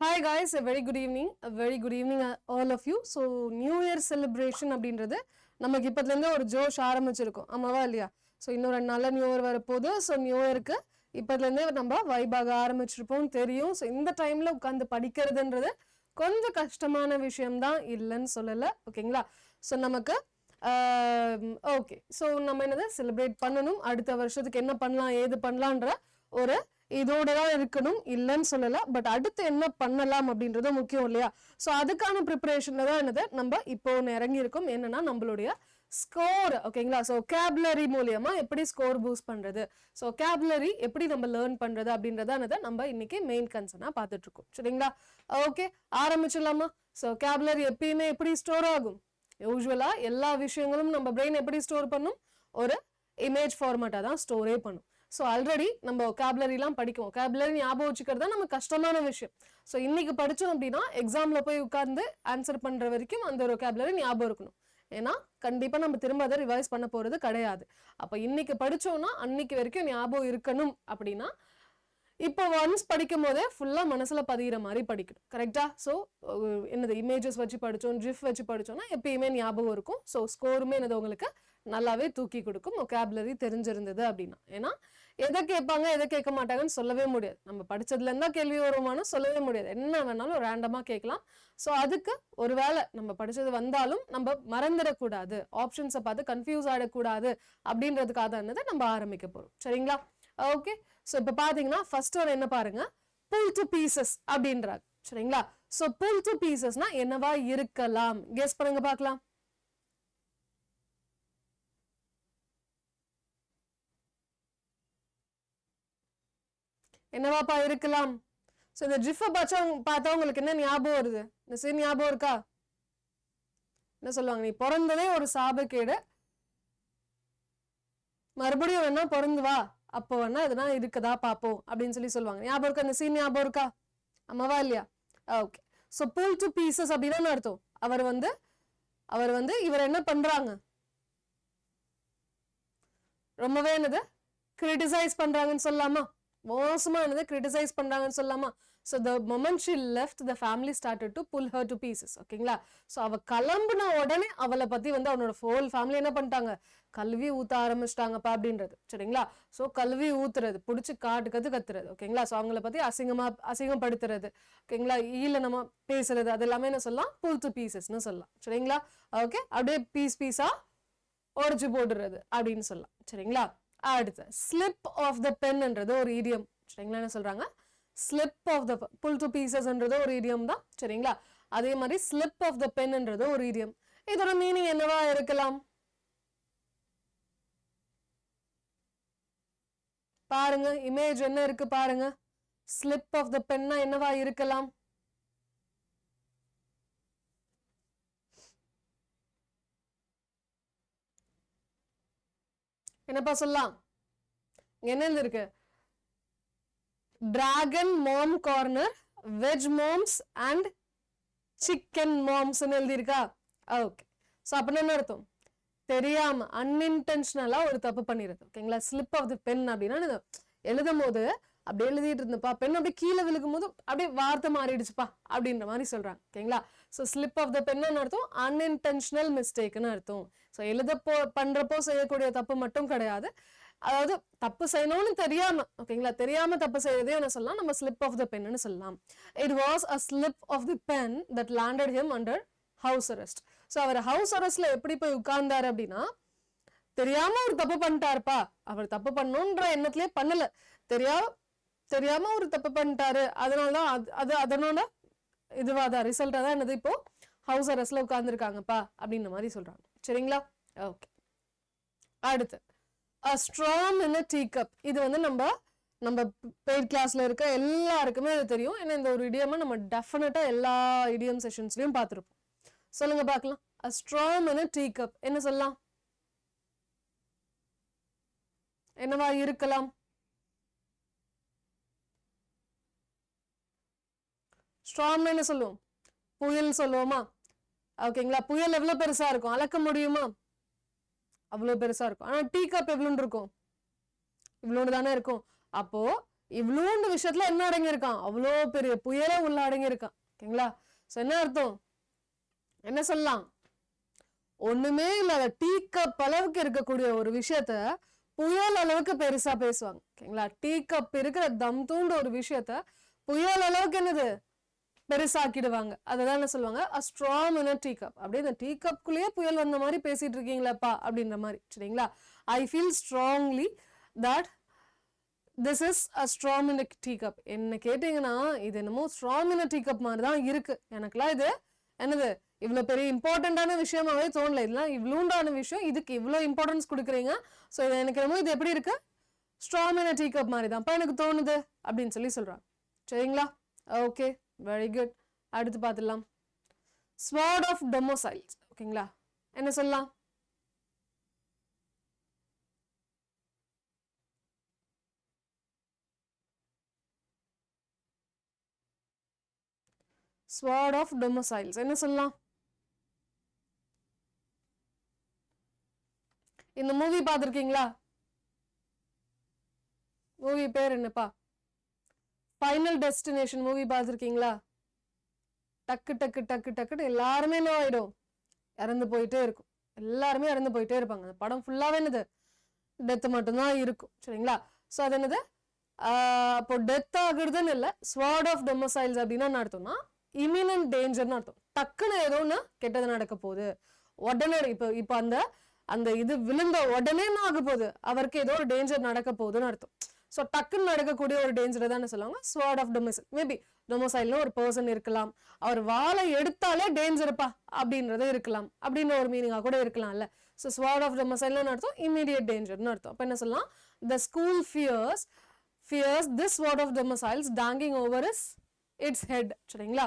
Hi guys, a very good evening. A very good evening all of you. So New Year celebration அப்படின்றது நமக்கு இப்போதுலேருந்து ஒரு ஜோஷ் ஆரம்பிச்சிருக்கும் ஆமாவா இல்லையா? So இன்னும் 2 நாளில் நியூ இயர் வரப்போகுது. ஸோ நியூ இயருக்கு இப்போதுலேருந்தே நம்ம வைபாக ஆரம்பிச்சிருப்போம் தெரியும். ஸோ இந்த டைமில் உட்காந்து படிக்கிறதுன்றது கொஞ்சம் கஷ்டமான விஷயம்தான், இல்லைன்னு சொல்லலை. ஓகேங்களா? ஸோ நமக்கு ஓகே, ஸோ நம்ம என்னது செலிப்ரேட் பண்ணணும், அடுத்த வருஷத்துக்கு என்ன பண்ணலாம் ஏது பண்ணலான்ற ஒரு இதோட தான் இருக்கணும், இல்லைன்னு சொல்லல. பட் அடுத்து என்ன பண்ணலாம் அப்படின்றது முக்கியம் இல்லையா? ஸோ அதுக்கான ப்ரிப்பரேஷன்ல தான் என்னது நம்ம இப்போ இறங்கி இருக்கோம். என்னன்னா நம்மளுடைய ஸ்கோர். ஓகேங்களா? ஸோ கேப்லரி மூலியமா எப்படி ஸ்கோர் பூஸ்ட் பண்றது, ஸோ கேப்லரி எப்படி நம்ம லேர்ன் பண்றது அப்படின்றத நம்ம இன்னைக்கு மெயின் கன்சர்னா பார்த்துட்டு இருக்கோம். சரிங்களா? ஓகே, ஆரம்பிச்சிடலாமா? ஸோ கேப்லரி எப்பயுமே எப்படி ஸ்டோர் ஆகும்? யூஸ்வலா எல்லா விஷயங்களும் நம்ம பிரெயின் எப்படி ஸ்டோர் பண்ணும்? ஒரு இமேஜ் ஃபார்மேட்டா தான் ஸ்டோரே பண்ணும். ஸோ ஆல்ரெடி நம்ம ஒகாபுலரிலாம் படிக்கும். ஒகாபுலரி ஞாபகம் வச்சுக்கிறது தான் நமக்கு கஷ்டமான விஷயம். ஸோ இன்னைக்கு படித்தோம் அப்படின்னா எக்ஸாம்ல போய் உட்கார்ந்து ஆன்சர் பண்ற வரைக்கும் அந்த ஒரு ஒகாபுலரி ஞாபகம் இருக்கணும். ஏன்னா கண்டிப்பா நம்ம திரும்ப அதை ரிவைஸ் பண்ண போறது கிடையாது. அப்ப இன்னைக்கு படிச்சோம்னா அன்னைக்கு வரைக்கும் ஞாபகம் இருக்கணும். அப்படின்னா இப்போ ஒன்ஸ் படிக்கும் போதே ஃபுல்லா மனசுல பதிகிற மாதிரி படிக்கணும். கரெக்டா? ஸோ என்னது இமேஜஸ் வச்சு படிச்சோம், ஜிஃப் வச்சு படிச்சோம்னா எப்பயுமே ஞாபகம் இருக்கும். ஸோ ஸ்கோருமே என்னது உங்களுக்கு நல்லாவே தூக்கி கொடுக்கும் ஒகாபுலரி தெரிஞ்சிருந்தது அப்படின்னா. ஏன்னா எதை கேட்பாங்க எதை கேட்க மாட்டாங்கன்னு சொல்லவே முடியாது. நம்ம படிச்சதுல இருந்தா கேள்வி வருமானு சொல்லவே முடியாது. என்ன வேணாலும் ரேண்டமா கேட்கலாம். ஸோ அதுக்கு ஒருவேளை நம்ம படிச்சது வந்தாலும் நம்ம மறந்துடக்கூடாது, ஆப்ஷன்ஸை பார்த்து கன்ஃபியூஸ் ஆகிடக்கூடாது அப்படின்றதுக்காக தான் நம்ம ஆரம்பிக்க போறோம். சரிங்களா? ஓகே, ஸோ இப்போ பாத்தீங்கன்னா ஃபர்ஸ்ட் ஒரு என்ன பாருங்க, புல் டு பீசஸ் அப்படின்றாங்க. சரிங்களா? ஸோ புல் டு பீசஸ்னா என்னவா இருக்கலாம்? கெஸ் பண்ணுங்க பார்க்கலாம். என்னவாப்பா இருக்கலாம்? ஸோ இந்த ஜிஃபை பார்த்தா உங்களுக்கு என்ன ஞாபகம் வருது? இந்த சீன் ஞாபகம் இருக்கா? என்ன சொல்லுவாங்க, நீ பிறந்ததே ஒரு சாபக்கேடு, மறுபடியும் வேணா பிறந்து வா, அப்போ வேணா எதுனா இருக்குதா பாப்போம் அப்படின்னு சொல்லுவாங்க. ஞாபகம் இருக்கா? அந்த சீன் ஞாபகம் இருக்கா? ஆமாவா இல்லையா? Okay, so pull to pieces அப்படின்னு அர்த்தம். அவர் வந்து இவர் என்ன பண்றாங்க, ரொம்பவே என்னது கிரிட்டிசைஸ் பண்றாங்கன்னு சொல்லலாமா? மோசமா என்னது கிரிட்டிசைஸ் பண்றாங்கன்னு சொல்லலாமா? So the moment she left the family started to pull her to pieces. ஓகேங்களா? ஸோ அவ கிளம்புன உடனே அவளை பத்தி வந்து அவனோட ஹோல் ஃபேமிலி என்ன பண்ணிட்டாங்க, கல்வி ஊத்த ஆரம்பிச்சிட்டாங்கப்பா அப்படின்றது. சரிங்களா? ஸோ கல்வி ஊத்துறது, பிடிச்சி கத்துறது. ஓகேங்களா? ஸோ அவங்கள பத்தி அசிங்கப்படுத்துறது, ஓகேங்களா, ஈழனமா பேசுறது, அது எல்லாமே என்ன சொல்லலாம், புல் டு பீசஸ்ன்னு சொல்லலாம். சரிங்களா? ஓகே, அப்படியே பீஸா உடைச்சு போடுறது அப்படின்னு சொல்லலாம். சரிங்களா? அடுத்து ஸ்லிப் ஆஃப் த பென்ன்றது ஒரு இடியம். சரிங்களா? என்ன சொல்றாங்க, slip of the pull to பீசஸ்ன்றது ஒரு இடியம் தான். சரிங்களா? அதே மாதிரி ஸ்லிப் ஆஃப் த பென்ன்றது ஒரு இடியம். இதோட மீனிங் என்னவா இருக்கலாம் பாருங்க. இமேஜ் என்ன இருக்கு பாருங்க. ஸ்லிப் ஆஃப் த பென்னா என்னவா இருக்கலாம்? என்னப்பா சொல்லலாம்? என்ன இருக்கு? Dragon Mom Corner, veg moms and chicken moms எழுதியிருக்கா? ஓகே, ஸோ அப்படின்னு என்ன அர்த்தம்? தெரியாம அன்இன்டென்ஷனலா ஒரு தப்பு பண்ணிடுது. ஓகேங்களா? ஸ்லிப் ஆஃப் தி பென் அப்படின்னா எழுதும் போது அப்படி எழுதிட்டு இருந்தப்பா, பெண் அப்படியே கீழே விழுக்கும் போது அப்படியே வார்த்தை மாறிடுச்சுப்பா அப்படின்ற மாதிரி சொல்றாங்க. ஓகேங்களா? ஸோ ஸ்லிப் ஆஃப் த பென்னு அர்த்தம் அன்இன்டென்ஷனல் மிஸ்டேக்னு அர்த்தம். ஸோ பண்றப்போ செய்யக்கூடிய தப்பு மட்டும் கிடையாது, அதாவது தப்பு செய்யணும்னு தெரியாம, ஓகேங்களா, தெரியாம தப்பு செய்யறதே என்ன சொல்லலாம், நம்ம ஸ்லிப் ஆஃப் த பென்னு சொல்லலாம். It was a slip of the pen that landed him under house arrest. So அவர் ஹவுஸ் அரெஸ்ட்ல எப்படி போய் உட்கார்ந்தாரு அப்படின்னா, தெரியாம ஒரு தப்பு பண்ணிட்டாருப்பா, அவர் தப்பு பண்ணணுன்ற எண்ணத்திலே பண்ணல, தெரியாம ஒரு தப்பு பண்ணிட்டாரு, அதனாலதான் அதனோட இதுவாதான் ரிசல்ட்டா தான் என்னது, இப்போ ஹவுஸ் அரெஸ்ட்ல உட்கார்ந்துருக்காங்கப்பா அப்படின்ற மாதிரி சொல்றாங்க. சரிங்களா? ஓகே, அடுத்து a storm in a teacup. இது வந்து நம்ம பெய்ட் கிளாஸ்ல இருக்க எல்லாருக்குமே அது தெரியும். ஏன்னா இந்த ஒரு இடியமா நம்ம டெஃபினட்டா எல்லா இடியம் செஷன்ஸ்லயும் பார்த்துருப்போம். சொல்லுங்க பார்க்கலாம். a storm in a teacup என்ன சொல்லலாம்? என்னவா இருக்கலாம்? ஸ்டார்ம் என்ன சொல்லுவோம்? புயல் சொல்லுவோமா? ஓகேங்களா? புயல் எவ்வளவு பெருசா இருக்கும், அளக்க முடியுமா? அவ்வளவு பெருசா இருக்கும். ஆனா டீ கப் எவ்வளோன்னு இருக்கும்? இவ்வளோன்னு தானே இருக்கும். அப்போ இவ்வளோண்டு விஷயத்துல என்ன அடங்கியிருக்கான், அவ்வளோ பெரிய புயலே உள்ள அடங்கியிருக்கான். ஓகேங்களா? ஸோ என்ன அர்த்தம், என்ன சொல்லலாம், ஒண்ணுமே இல்லாத டீ கப் அளவுக்கு இருக்கக்கூடிய ஒரு விஷயத்த புயல் அளவுக்கு பெருசா பேசுவாங்க. ஓகேங்களா? டீ கப் இருக்கிற தம் தூண்டு ஒரு விஷயத்த புயல் அளவுக்கு என்னது பெருசாக்கிடுவாங்க. அததான் என்ன சொல்லுவாங்க, a storm in a tea cup. அப்படியே இந்த டீ கப்குள்ளேயே புயல் வந்த மாதிரி பேசிட்டு இருக்கீங்களேப்பா அப்படின்ற மாதிரி. சரிங்களா? I feel strongly that this is a storm in a teacup. என்ன கேட்டீங்கன்னா இது என்னமோ storm in a teacup மாதிரி தான் இருக்கு. எனக்குலாம் இது என்னது இவ்வளவு பெரிய இம்பார்ட்டன்டான விஷயமாவே தோணல. இதெல்லாம் இவ்வளோண்டான விஷயம், இதுக்கு இவ்வளவு இம்பார்ட்டன்ஸ் கொடுக்குறீங்க. ஸோ எனக்கு என்னமோ இது எப்படி இருக்கு, storm in a teacup மாதிரி தான்ப்பா எனக்கு தோணுது அப்படின்னு சொல்றாங்க. சரிங்களா? Okay, very good. அடுத்து பார்த்துடலாம், sword of domiciles. ஓகேங்களா? என்ன சொல்லலாம், sword of domiciles என்ன சொல்லலாம், இந்த மூவி பார்த்திருக்கீங்களா, மூவி பேர் என்னப்பா, ஃபைனல் டெஸ்டினேஷன் மூவி பார்த்திருக்கீங்களா? டக்கு டக்கு டக்கு டக்குன்னு எல்லாருமே என்ன ஆயிடும், இறந்து போயிட்டே இருக்கும். எல்லாருமே இறந்து போயிட்டே இருப்பாங்க. அந்த படம் ஃபுல்லாவே என்னது, டெத் மட்டும்தான் இருக்கும். சரிங்களா? ஸோ அது என்னது, அப்போ டெத் ஆகுறதுன்னு இல்லை, ஸ்வார்ட் ஆஃப் டொமசைல்ஸ் அப்படின்னா என்ன அர்த்தம்னா இமினன்ட் டேஞ்சர்னு அர்த்தம். டக்குன்னு ஏதோ ஒன்று கெட்டது நடக்க போகுது உடனே, இப்போ அந்த அந்த இது விழுந்த உடனே என்ன ஆக போகுது, அவருக்கு ஏதோ ஒரு டேஞ்சர் நடக்க போகுதுன்னு அர்த்தம். ஸோ டக்குன்னு நடக்கக்கூடிய ஒரு டேஞ்சரை தான் சொல்லுவாங்க ஸ்வார்ட் ஆஃப் டொமசைல். மேபி டொமசைல்னு ஒரு பர்சன் இருக்கலாம், அவர் வாழை எடுத்தாலே டேஞ்சர்ப்பா அப்படின்றது இருக்கலாம், அப்படின்ற ஒரு மீனிங்கா கூட இருக்கலாம்ல. ஸோ ஸ்வார்ட் ஆஃப் டொமசைல்னு அர்த்தம் இமீடியட் டேஞ்சர்னு அர்த்தம். அப்போ என்ன சொல்லலாம், the school fears this sword of domiciles dangling over its head. சரிங்களா?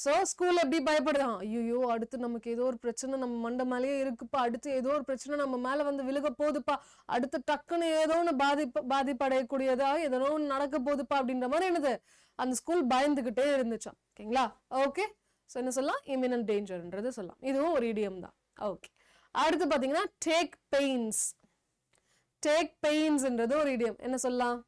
ஸோ ஸ்கூல் எப்படி பயப்படுதான், ஐயோ அடுத்து நமக்கு ஏதோ ஒரு பிரச்சனை நம்ம மண்டை மேலேயே இருக்குப்பா, அடுத்து ஏதோ ஒரு பிரச்சனை நம்ம மேல வந்து விழுக போகுதுப்பா, அடுத்து டக்குன்னு ஏதோ ஒன்று பாதிப்படையக்கூடியதா ஏதோ ஒன்று நடக்க போகுதுப்பா அப்படின்ற மாதிரி என்னது அந்த ஸ்கூல் பயந்துகிட்டே இருந்துச்சான். ஓகேங்களா? ஓகே, ஸோ என்ன சொல்லலாம், இமினன்ட் டேஞ்சர்ன்றது சொல்லலாம். இதுவும் ஒரு இடியம் தான். ஓகே, அடுத்து பார்த்தீங்கன்னா டேக் பெயின்ஸ். டேக் பெயின்ஸ்ன்றது ஒரு இடியம். என்ன சொல்லலாம்,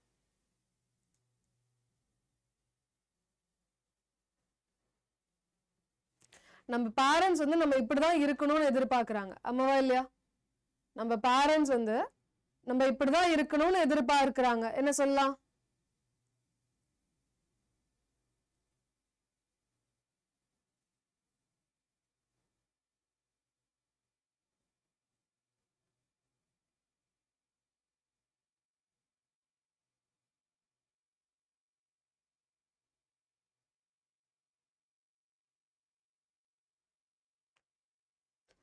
நம்ம பேரண்ட்ஸ் வந்து நம்ம இப்படிதான் இருக்கணும்னு எதிர்பார்க்கறாங்க, அம்மாவா இல்லையா? நம்ம பேரண்ட்ஸ் வந்து நம்ம இப்படிதான் இருக்கணும்னு எதிர்பார்க்கிறாங்க. என்ன சொல்லலாம்,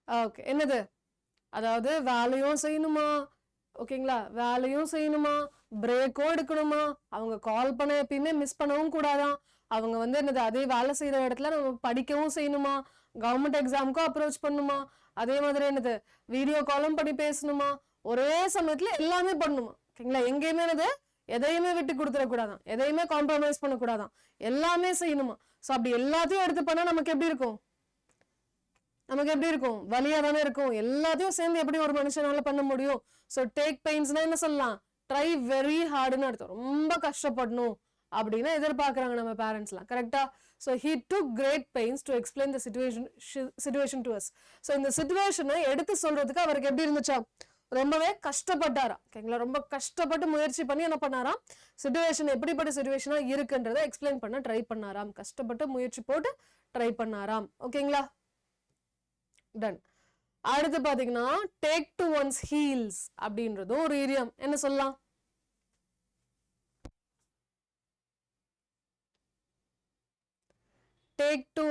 ஓகே என்னது, அதாவது வேலையும் செய்யணுமா, ஓகேங்களா, வேலையும் செய்யணுமா, பிரேக்கும் எடுக்கணுமா, அவங்க கால் பண்ண எப்பயுமே மிஸ் பண்ணவும் கூடாதான், அவங்க வந்து என்னது அதே வேலை செய்யற இடத்துல நம்ம படிக்கவும் செய்யணுமா, கவர்மெண்ட் எக்ஸாமுக்கும் அப்ரோச் பண்ணுமா, அதே மாதிரி என்னது வீடியோ காலும் பண்ணி பேசணுமா, ஒரே சமயத்துல எல்லாமே பண்ணணுமா. ஓகேங்களா? எங்கேயுமே என்னது எதையுமே விட்டு கொடுத்துடக்கூடாதான், எதையுமே காம்ப்ரமைஸ் பண்ணக்கூடாதான், எல்லாமே செய்யணுமா. ஸோ அப்படி எல்லாத்தையும் எடுத்து பண்ணா நமக்கு எப்படி இருக்கும், நமக்கு எப்படி இருக்கும், வலியா தானே இருக்கும். எல்லாத்தையும் சேர்ந்து எப்படி ஒரு மனுஷனால பண்ண முடியும். ஸோ டேக் பெயின்ஸ்னா என்ன சொல்லலாம், ட்ரை வெரி ஹார்டுன்னு அர்த்தம், ரொம்ப கஷ்டப்படணும் அப்படின்னு எதிர்பார்க்கறாங்க நம்ம பேரண்ட்ஸ்லாம். கரெக்டா? So he took great pains to explain the situation to us. So இந்த சிச்சுவேஷனை எடுத்து சொல்றதுக்கு அவருக்கு எப்படி இருந்துச்சா, ரொம்பவே கஷ்டப்பட்டாராம். ஓகேங்களா? ரொம்ப கஷ்டப்பட்டு முயற்சி பண்ணி என்ன பண்ணாராம், சிச்சுவேஷன் எப்படிப்பட்ட சிச்சுவேஷனா இருக்குன்றதை எக்ஸ்பிளைன் பண்ண ட்ரை பண்ணாராம், கஷ்டப்பட்டு முயற்சி போட்டு ட்ரை பண்ணாராம். ஓகேங்களா? டன். அடுத்து பாத்தீங்கன்னா டேக் டு ஒன்ஸ் ஹீல்ஸ் அப்படின்றதும் ஒரு இடியம். என்ன சொல்லலாம், டேக் டு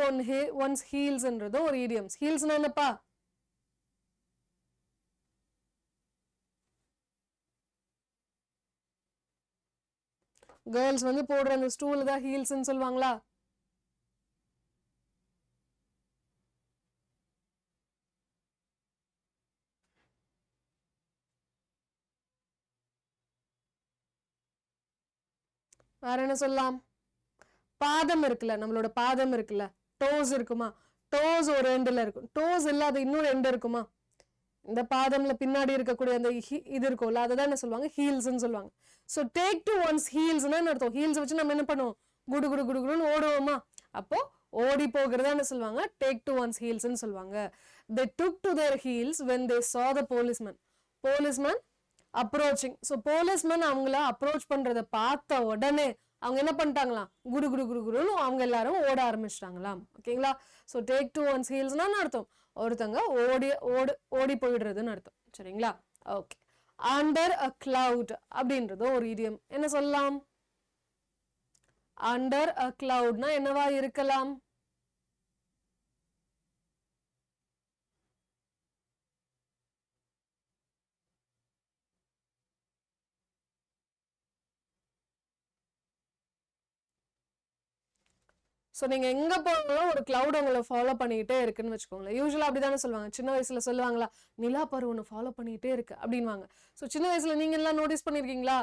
ஒன்ஸ் ஹீல்ஸ்ன்றதும் ஒரு இடியம். ஹீல்ஸ்னா என்னப்பா, கேர்ள்ஸ் வந்து போடுற அந்த ஸ்டூல் தான் ஹீல்ஸ்ன்னு சொல்லுவாங்களா? வேற என்ன சொல்லலாம், பாதம் இருக்குல்ல, நம்மளோட பாதம் இருக்குல்ல, டோஸ் இருக்குமா, டோஸ் ஒரு எண்டுல இருக்கும், டோஸ் இல்லாத இன்னொரு எண்டு இருக்குமா, இந்த பாதம்ல பின்னாடி இருக்கக்கூடிய அந்த இது இருக்கும்ல அதுதான் என்ன சொல்லுவாங்க ஹீல்ஸ்ன்னு சொல்லுவாங்க. ஸோ டேக் டு ஒன்ஸ் ஹீல்ஸ்னா என்ன அர்த்தம்? ஹீல்ஸ் வச்சு நம்ம என்ன பண்ணுவோம்? குடு குடு குடு குடுன்னு ஓடுவோமா? அப்போ ஓடி போகிறதா என்ன சொல்லுவாங்க? டேக் டு ஒன்ஸ் ஹீல்ஸ்ன்னு சொல்லுவாங்க. they took to their heels when they saw the policeman approaching. So policeman அவங்கள அப்ரோச் பண்றதை பார்த்த உடனே அவங்க என்ன பண்ணிட்டாங்களாம்? குடு குடு குடு குடுன்னு அவங்க எல்லாரும் ஓட ஆரம்பிச்சிட்டாங்களாம். ஓகேங்களா? ஸோ டேக் டு ஒன்ஸ் ஹீல்ஸ்னா அர்த்தம் ஒருத்தங்க ஓடி போயிடுறதுன்னு அர்த்தம். சரிங்களா? ஓகே. அண்டர் அ கிளவுட் அப்படின்றது ஒரு இடியம். என்ன சொல்லலாம்? அண்டர் அ கிளவுட்னா என்னவா இருக்கலாம்? ஸோ நீங்க எங்க போனாலும் ஒரு கிளவுட் உங்களை ஃபாலோ பண்ணிக்கிட்டே இருக்குன்னு வச்சுக்கோங்களேன். யூஸ்வலா அப்படிதானே சொல்லுவாங்க. சின்ன வயசுல சொல்லுவாங்களா, நிலா பருவ ஒன்று ஃபாலோ பண்ணிக்கிட்டே இருக்கு அப்படின்வாங்க. ஸோ சின்ன வயசுல நீங்க எல்லாம் நோட்டீஸ் பண்ணிருக்கீங்களா?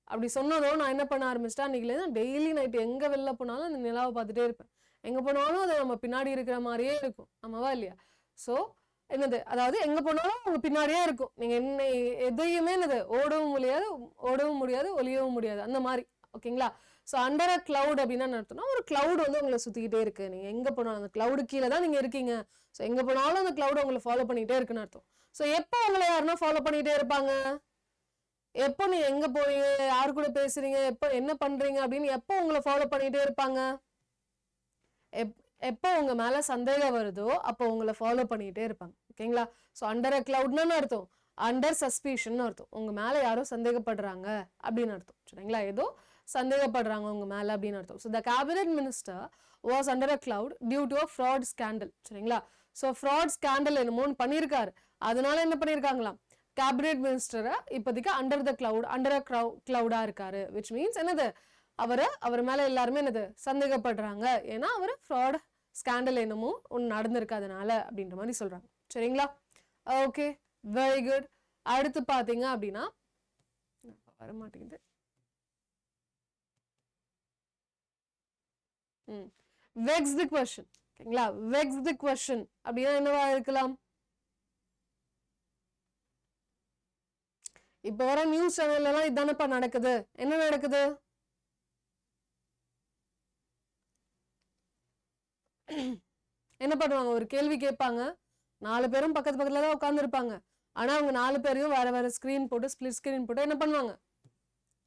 அப்படி சொன்னதும் நான் என்ன பண்ண ஆரம்பிச்சிட்டேன், அன்னைக்கு டெய்லி நைட் எங்க வெளில போனாலும் அந்த நிலாவை பார்த்துட்டே இருப்பேன். எங்க போனாலும் அது நம்ம பின்னாடி இருக்கிற மாதிரியே இருக்கும். ஆமாவா இல்லையா? ஸோ என்னது, அதாவது எங்க போனாலும் அவங்க பின்னாடியே இருக்கும். நீங்க என்ன எதையுமே என்னது ஓடவும் முடியாது ஒளியவும் முடியாது அந்த மாதிரி. ஓகேங்களா? ஸோ அண்டர் அ கிளவுட் அப்படின்னா என்ன அர்த்தம்னா, ஒரு கிளவுட் வந்து உங்களை சுத்திக்கிட்டே இருக்கு. நீங்க எங்க போனாலும் அந்த கிளவுடு கீழே தான் நீங்க இருக்கீங்க. ஸோ எங்க போனாலும் அந்த கிளவுட் உங்களை ஃபாலோ பண்ணிட்டே இருக்குன்னு அர்த்தம். ஸோ எப்போ உங்களை யாருன்னா ஃபாலோ பண்ணிட்டே இருப்பாங்க? எப்போ நீ எங்க போறீங்க, யாரு கூட பேசுறீங்க, எப்போ என்ன பண்றீங்க அப்படின்னு எப்போ உங்களை ஃபாலோ பண்ணிட்டே இருப்பாங்க? எப்போ உங்க மேல சந்தேகம் வருதோ அப்போ உங்களை ஃபாலோ பண்ணிட்டே இருப்பாங்க. ஓகேங்களா? ஸோ அண்டர் அ கிளவுட்னு அர்த்தம் அண்டர் சஸ்பிஷன் அர்த்தம். உங்க மேல யாரோ சந்தேகப்படுறாங்க அப்படின்னு அர்த்தம். சரிங்களா? ஏதோ சந்தேகப்படுறாங்க உங்க மேல அப்படின்னு அர்த்தம். So the cabinet minister was under a cloud due to a fraud scandal. சரிங்களா? ஸோ ஃப்ராட் ஸ்கேண்டல் என்னமோன்னு பண்ணியிருக்காரு. அதனால என்ன பண்ணியிருக்காங்களாம்? கேபினட் மினிஸ்டரை இப்போதைக்கு அண்டர் அ கிளவுடா இருக்காரு. விச் மீன்ஸ் என்னது, அவர் மேல எல்லாருமே என்னது சந்தேகப்படுறாங்க. ஏன்னா அவர் ஃப்ராட் ஸ்கேண்டல் என்னமோ ஒன்று நடந்திருக்கு அதனால அப்படின்ற மாதிரி சொல்றாங்க. சரிங்களா? Okay, very good. அடுத்து பாத்தீங்க அப்படின்னா வர மாட்டேங்குது. vex the question. ஓகேங்களா? vex the question அப்படின்னா என்னவா இருக்கலாம்? இப்ப வர நியூஸ் சேனல்ல எல்லாம் இதானப்பா நடக்குது. என்ன நடக்குது? என்ன பண்ணுவாங்க? ஒரு கேள்வி கேட்பாங்க, 4 பேரும் பக்கத்து பக்கத்துல தான் உட்கார்ந்து இருப்பாங்க. ஆனா அவங்க 4 பேரையும் வேற வேற ஸ்கிரீன் போட்டு ஸ்பிளிட் ஸ்கிரீன் போட்டு என்ன பண்ணுவாங்க?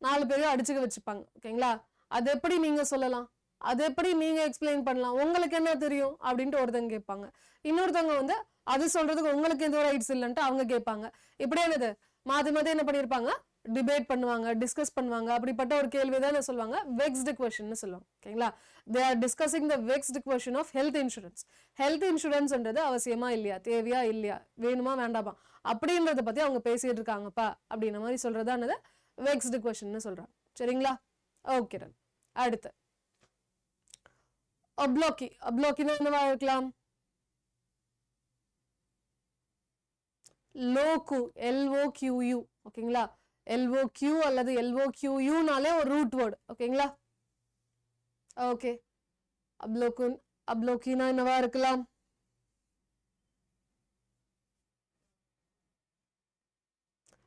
4 பேரையும் அடிச்சுக்க வச்சுப்பாங்க. ஓகேங்களா? அது எப்படி நீங்க சொல்லலாம்? அது எப்படி நீங்க எக்ஸ்பிளைன் பண்ணலாம்? உங்களுக்கு என்ன தெரியும் அப்படின்ட்டு ஒருத்தங்க கேட்பாங்க. இன்னொருத்தவங்க வந்து அது சொல்றதுக்கு உங்களுக்கு எந்த ரைட்ஸ் இல்லைன்ட்டு அவங்க கேட்பாங்க. இப்படியே என்னது மாத்தி மாத்தி என்ன பண்ணிருப்பாங்க? டிபேட் பண்ணுவாங்க, டிஸ்கஸ் பண்ணுவாங்க. அப்படிப்பட்ட ஒரு கேள்வி தான் சொல்லுவாங்க வெக்ஸ்டு கொஸ்டின் சொல்லுவாங்க. ஓகேங்களா? They are discussing the vexed question of health insurance. Health இன்சூரன்ஸ்ன்றது அவசியமா இல்லையா, தேவையா இல்லையா, வேணுமா வேண்டாமா அப்படின்றத பத்தி அவங்க பேசிட்டு இருக்காங்கப்பா அப்படின்ற மாதிரி சொல்றதானது வெக்ஸ்டு கொஸ்டின் சொல்றாங்க. சரிங்களா? ஓகே. அடுத்து அப்ளோக்கினா என்னவா இருக்கலாம்? லோகு, LOQU. ஓகேங்களா? LOQ அல்லது LOQUனாலே ஒரு ரூட் வேர்டு. ஓகேங்களா? ஓகே. அப்ளோக்கினா என்னவா இருக்கலாம்?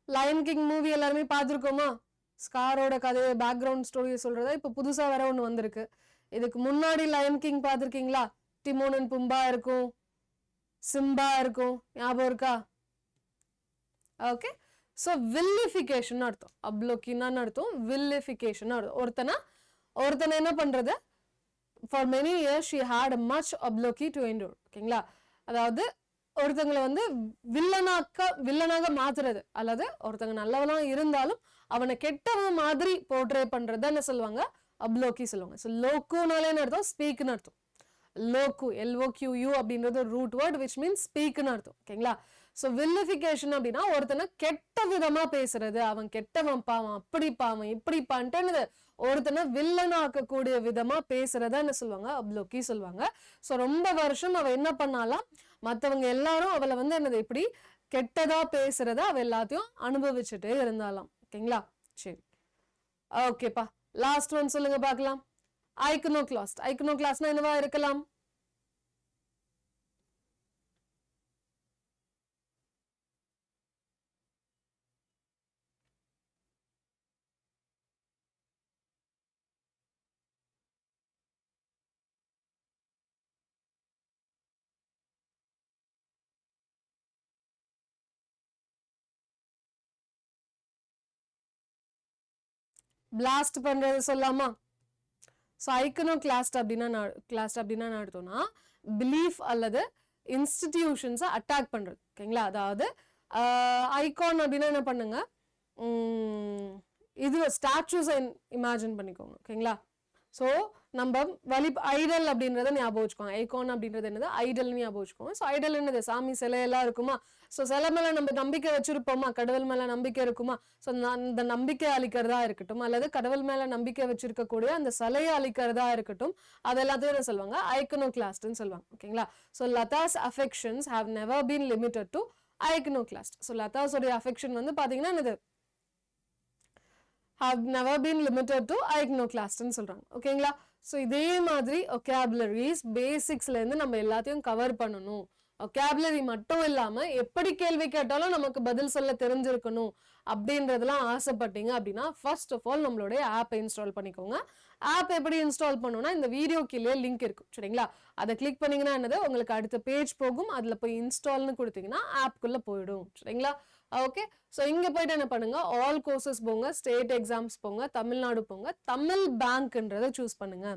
லயன் கிங் மூவி எல்லாருமே பார்த்துருக்கோமா? ஸ்காரோட கதையை பேக்ரவுண்ட் ஸ்டோரியை சொல்றதா இப்ப புதுசா வேற ஒண்ணு வந்திருக்கு. இதுக்கு முன்னாடி லயன் கிங் பார்த்துருக்கீங்களா? டிமோன் அண்ட் பும்பா இருக்கும், சிம்பா இருக்கும், ஞாபகம் இருக்கா? ஓகே. ஸோ வில்லிஃபிகேஷன் அர்த்தம். அப்ளோக்கினான்னு அர்த்தம் வில்லிஃபிகேஷன் அர்த்தம். ஒருத்தனை என்ன பண்றது? For many years she had much obloquy to endure. ஓகேங்களா? அதாவது ஒருத்தங்களை வந்து வில்லனாக மாத்துறது, அல்லது ஒருத்தங்க நல்லவனா இருந்தாலும் அவனை கெட்டவன் மாதிரி போர்ட்ரே பண்றது என்ன சொல்லுவாங்க? அப்ளோக்கி சொல்லுவாங்க. ஸோ லோக்குனாலே அர்த்தம் ஸ்பீக்னு அர்த்தம். லோக்கு, LOQU அப்படின்றது ரூட் வேர்ட் விச் மீன்ஸ் ஸ்பீக்னு அர்த்தம். ஓகேங்களா? ஸோ வில்லிஃபிகேஷன் அப்படின்னா ஒருத்தனை கெட்ட விதமா பேசுறது, அவன் கெட்டவன் பாவன், அப்படிப்பாவன் இப்படிப்பான்ட்டு ஒருத்தனை வில்லனாக்கக்கூடிய விதமா பேசுறதா என்ன சொல்லுவாங்க? அப்ளோக்கி சொல்லுவாங்க. ஸோ ரொம்ப வருஷம் அவ என்ன பண்ணாலாம், மற்றவங்க எல்லாரும் அவளை வந்து என்னது இப்படி கெட்டதா பேசுறத அவ எல்லாத்தையும் அனுபவிச்சுட்டே இருந்தாலாம். ஓகேங்களா? சரி, ஓகேப்பா. லாஸ்ட் ஒன் சொல்லுங்க பார்க்கலாம். ஐக்கனோக்ளாஸ்ட்னா என்னவா இருக்கலாம்? பிளாஸ்ட் பண்றது சொல்லலாமா? ஸோ ஐக்கனோகிளாஸ்ட் அப்படின்னா என்ன அர்த்தம்னா பிலீஃப் அல்லது இன்ஸ்டிடியூஷன்ஸை அட்டாக் பண்றது. ஓகேங்களா? அதாவது ஐகான் அப்படின்னா என்ன பண்ணுங்க, இது ஸ்டாச்சுஸை இமேஜின் பண்ணிக்கோங்க. ஓகேங்களா? ஸோ நம்ம ஐடல் அப்படின்றத ஞாபகம் வச்சுக்கோங்க. ஐகான் அப்படின்றது என்னது? ஐடல் ஞாபகம் வச்சுக்கோங்க. ஸோ ஐடல் என்னது? சாமி சிலை எல்லாம் இருக்குமா? ஸோ சிலை மேல நம்ம நம்பிக்கை வச்சிருப்போமா? கடவுள் மேல நம்பிக்கை இருக்குமா? ஸோ அந்த நம்பிக்கை அளிக்கிறதா இருக்கட்டும் அல்லது கடவுள் மேல நம்பிக்கை வச்சிருக்கக்கூடிய அந்த சிலையை அளிக்கிறதா இருக்கட்டும், அது எல்லாத்தையும் என்ன சொல்லுவாங்க? ஐக்கனோகிளாஸ்ட்னு சொல்லுவாங்க. ஓகேங்களா? So Latha's affections have never been limited to iconoclast. So லதாஸோடைய அஃபெக்ஷன் வந்து பாத்தீங்கன்னா என்னது? have never been limited to iconoclast ன்னு சொல்றாங்க. ஓகேங்களா? ஸோ இதே மாதிரி ஒகேபுலரிஸ் பேசிக்ஸ்ல இருந்து நம்ம எல்லாத்தையும் கவர் பண்ணணும். ஒகேபுலரி மட்டும் இல்லாம எப்படி கேள்வி கேட்டாலும் நமக்கு பதில் சொல்ல தெரிஞ்சிருக்கணும் அப்படின்றதெல்லாம் ஆசைப்பட்டீங்க அப்படின்னா ஃபர்ஸ்ட் ஆஃப் ஆல் நம்மளுடைய ஆப்பை இன்ஸ்டால் பண்ணிக்கோங்க. ஆப் எப்படி இன்ஸ்டால் பண்ணணும்னா இந்த வீடியோ கீழே லிங்க் இருக்கும். சரிங்களா? அதை கிளிக் பண்ணீங்கன்னா என்னது? உங்களுக்கு அடுத்த பேஜ் போகும். அதுல போய் இன்ஸ்டால்னு கொடுத்தீங்கன்னா ஆப்குள்ள போயிடும். சரிங்களா? ஓகே. ஸோ இங்க போயிட்டு என்ன பண்ணுங்க, ஆல் கோர்சஸ் போங்க, ஸ்டேட் எக்ஸாம்ஸ் போங்க, தமிழ்நாடு போங்க, தமிழ் பேங்க்ன்றதை சூஸ் பண்ணுங்க.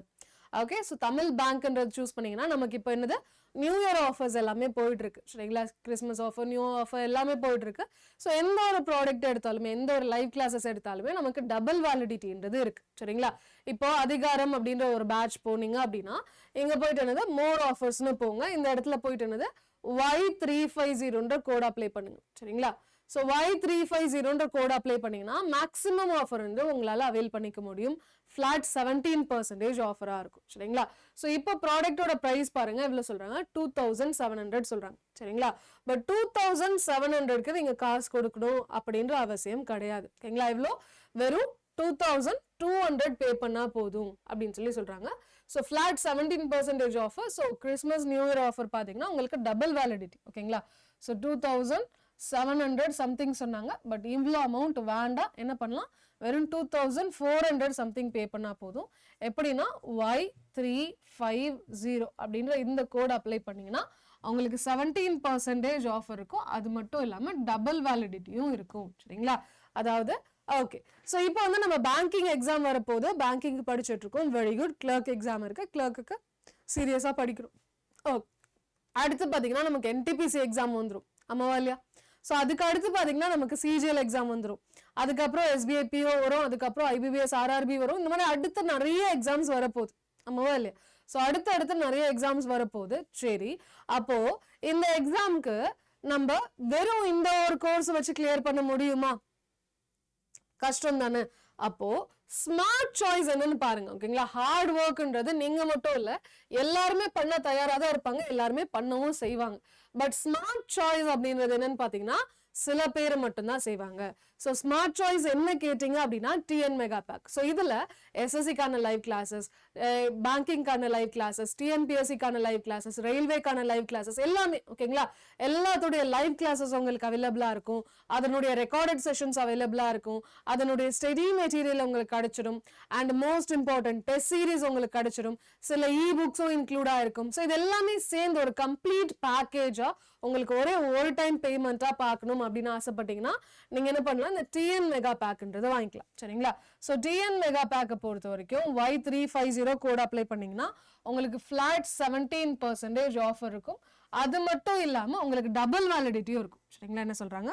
ஓகே. ஸோ தமிழ் பேங்க்ன்றது சூஸ் பண்ணீங்கன்னா நமக்கு இப்போ என்னது? நியூ இயர் ஆஃபர்ஸ் எல்லாமே போயிட்டு இருக்கு. சரிங்களா? கிறிஸ்மஸ் ஆஃபர், நியூ ஆஃபர் எல்லாமே போயிட்டு இருக்கு. ஸோ எந்த ஒரு ப்ராடக்ட் எடுத்தாலுமே, எந்த ஒரு லைவ் கிளாஸஸ் எடுத்தாலுமே நமக்கு டபுள் வேலிடிட்டின்றது இருக்கு. சரிங்களா? இப்போ அதிகாரம் அப்படின்ற ஒரு பேட்ச் போனீங்க அப்படின்னா இங்க போயிட்டு என்னது? மோர் ஆஃபர்ஸ்னு போங்க. இந்த இடத்துல போயிட்டு என்னது? Y350ன்ற கோட் அப்ளை பண்ணுங்க. சரிங்களா? ஸோ Y350ன்ற கோட் அப்ளை பண்ணீங்கன்னா மேக்ஸிமம் ஆஃபர் வந்து உங்களால அவைல் பண்ணிக்க முடியும். ஃபிளாட் 17% ஆஃபரா இருக்கும். சரிங்களா? ஸோ இப்போ ப்ராடக்டோட ப்ரைஸ் பாருங்க எவ்வளவு சொல்றாங்க? 2700 சொல்றாங்க. சரிங்களா? பட் 2700க்கு நீங்க காசு கொடுக்கணும் அப்படின்ற அவசியம் கிடையாது. ஓகேங்களா? இவ்வளோ வெறும் 2200 பே பண்ணா போதும் அப்படின்னு சொல்றாங்க. So flat 17% offer. So Christmas new year offer பார்த்தீங்கன்னா உங்களுக்கு டபுள் வேலிடிட்டி. ஓகேங்களா? ஸோ 2700 சம்திங் சொன்னாங்க. பட் இவ்வளோ அமௌண்ட் வேண்டாம். என்ன பண்ணலாம்? வெறும் 2400 சம்திங் பே பண்ணா போதும். எப்படின்னா Y350 அப்படின்ற இந்த கோட் அப்ளை பண்ணீங்கன்னா அவங்களுக்கு 17% ஆஃபர் இருக்கும். அது மட்டும் இல்லாம டபுள் வேலிடிட்டியும் இருக்கும். சரிங்களா? அதாவது ஓகே. ஸோ இப்போ வந்து நம்ம பேங்கிங் எக்ஸாம் வரப்போது, பேங்கிங் படிச்சுட்டு இருக்கோம். Very good. கிளர்க் எக்ஸாம் இருக்கு. கிளர்க்குக்கு சீரியஸா படிக்கிறோம். ஓகே. அடுத்து பாத்தீங்கன்னா நமக்கு NTPC எக்ஸாம் வந்துடும். ஆமாவா இல்லையா? ஸோ அதுக்கு அடுத்து பாத்தீங்கன்னா நமக்கு CGL எக்ஸாம் வந்துடும். அதுக்கப்புறம் SBI PO வரும். அதுக்கப்புறம் IBPS RRB வரும். இந்த மாதிரி அடுத்து நிறைய எக்ஸாம்ஸ் வரப்போகுது. ஆமாவா இல்லையா? ஸோ அடுத்து நிறைய எக்ஸாம்ஸ் வரப்போகுது. சரி, அப்போ இந்த எக்ஸாம்க்கு நம்ம வெறும் இந்த ஒரு கோர்ஸ் வச்சு கிளியர் பண்ண முடியுமா? கஷ்டம் தானே. அப்போ ஸ்மார்ட் சாய்ஸ் என்னன்னு பாருங்க. ஓகேங்களா? ஹார்ட் ஒர்க்ன்றது நீங்க மட்டும் இல்ல, எல்லாருமே பண்ண தயாரா தான் இருப்பாங்க, எல்லாருமே பண்ணவும் செய்வாங்க. பட் ஸ்மார்ட் சாய்ஸ் அப்படின்றது என்னன்னு பாத்தீங்கன்னா சில பேர் மட்டும்தான் செய்வாங்க. ஸோ ஸ்மார்ட் சாய்ஸ் என்ன கேட்டீங்க அப்படின்னா TN மெகா பேக். ஸோ இதுல SSCக்கான லைவ் கிளாஸஸ், பேங்கிங்கான லைவ் கிளாஸஸ், TNPSCக்கான லைவ் கிளாஸஸ், ரயில்வேக்கான லைவ் கிளாஸஸ் எல்லாமே. ஓகேங்களா? எல்லாத்துடைய லைவ் கிளாஸஸ் உங்களுக்கு அவைலபிளா இருக்கும். அதனுடைய ரெக்கார்டட் செஷன்ஸ் அவைலபிளா இருக்கும். அதனுடைய ஸ்டடி மெட்டீரியல் உங்களுக்கு கிடைச்சிடும். And most important test series உங்களுக்கு கிடைச்சிடும். சில புக்ஸும் இன்க்ளூடா இருக்கும். ஸோ இது எல்லாமே சேர்ந்து ஒரு கம்ப்ளீட் பேக்கேஜா உங்களுக்கு ஒரு டைம் பேமெண்டா பார்க்கணும் அப்படின்னு ஆசைப்பட்டீங்கன்னா நீங்க என்ன பண்ணலாம்? இந்த TN மெகா பேக்ன்றதை வாங்கிக்கலாம். சரிங்களா? ஸோ TN மெகா பேக்கை பொறுத்த வரைக்கும் Y350 கோட் அப்ளை பண்ணீங்கன்னா உங்களுக்கு ஃபிளாட் 17% ஆஃபர் இருக்கும். அது மட்டும் இல்லாம உங்களுக்கு டபுள் வேலிடிட்டியும் இருக்கும். சரிங்களா? என்ன சொல்றாங்க?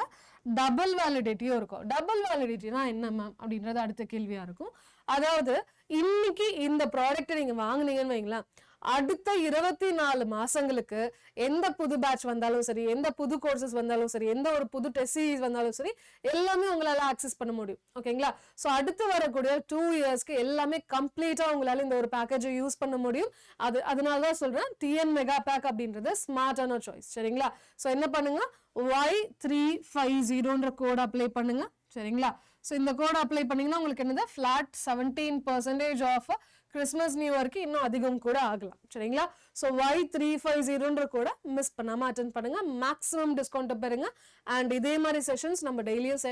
டபுள் வேலிடிட்டியும் இருக்கும். டபுள் வேலிடிட்டினா என்ன மேம் அப்படின்றது அடுத்த கேள்வியா இருக்கும். அதாவது இன்னைக்கு இந்த ப்ராடக்ட் நீங்க வாங்குனீங்கன்னு வைங்களேன், அடுத்த 24 மாசங்களுக்கு எந்த புது பேட்ச் வந்தாலும் சரி, எந்த புது கோர்சஸ் வந்தாலும் சரி, எந்த ஒரு புது டெஸ்ட் சீரிஸ் வந்தாலும் சரி, எல்லாமே உங்களால ஆக்சஸ் பண்ண முடியும். ஓகேங்களா? ஸோ அடுத்து வரக்கூடிய 2 இயர்ஸ்க்கு எல்லாமே கம்ப்ளீட்டா உங்களால இந்த ஒரு பேக்கேஜை யூஸ் பண்ண முடியும். அதனாலதான் சொல்றேன் TN மெகா பேக் அப்படின்றது ஸ்மார்ட்டான சாய்ஸ். சரிங்களா? ஸோ என்ன பண்ணுங்க? Y350ன்ற கோட் அப்ளை பண்ணுங்க. சரிங்களா? ஸோ இந்த கோட் அப்ளை பண்ணீங்கன்னா உங்களுக்கு என்னது? ஃபிளாட் 17% ஆஃப் கிறிஸ்மஸ் நியூ இயர்க்கு இன்னும் அதிகம் கூட ஆகலாம். சரிங்களா? ஸோ Y350ன்ற கூட மிஸ் பண்ணாம அட்டென்ட் பண்ணுங்க. மேக்ஸிமம் டிஸ்கவுண்ட் பெறுங்க. அண்ட் இதே மாதிரி செஷன்ஸ் நம்ம டெய்லியும்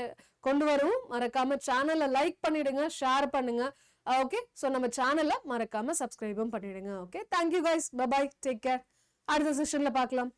கொண்டு வருவோம். மறக்காம சேனலை லைக் பண்ணிடுங்க, ஷேர் பண்ணுங்க. ஓகே. ஸோ நம்ம சேனலை மறக்காம சப்ஸ்கிரைபும் பண்ணிடுங்க. Okay. Thank you guys. Bye bye. Take care. அடுத்த செஷன்ல பார்க்கலாம்.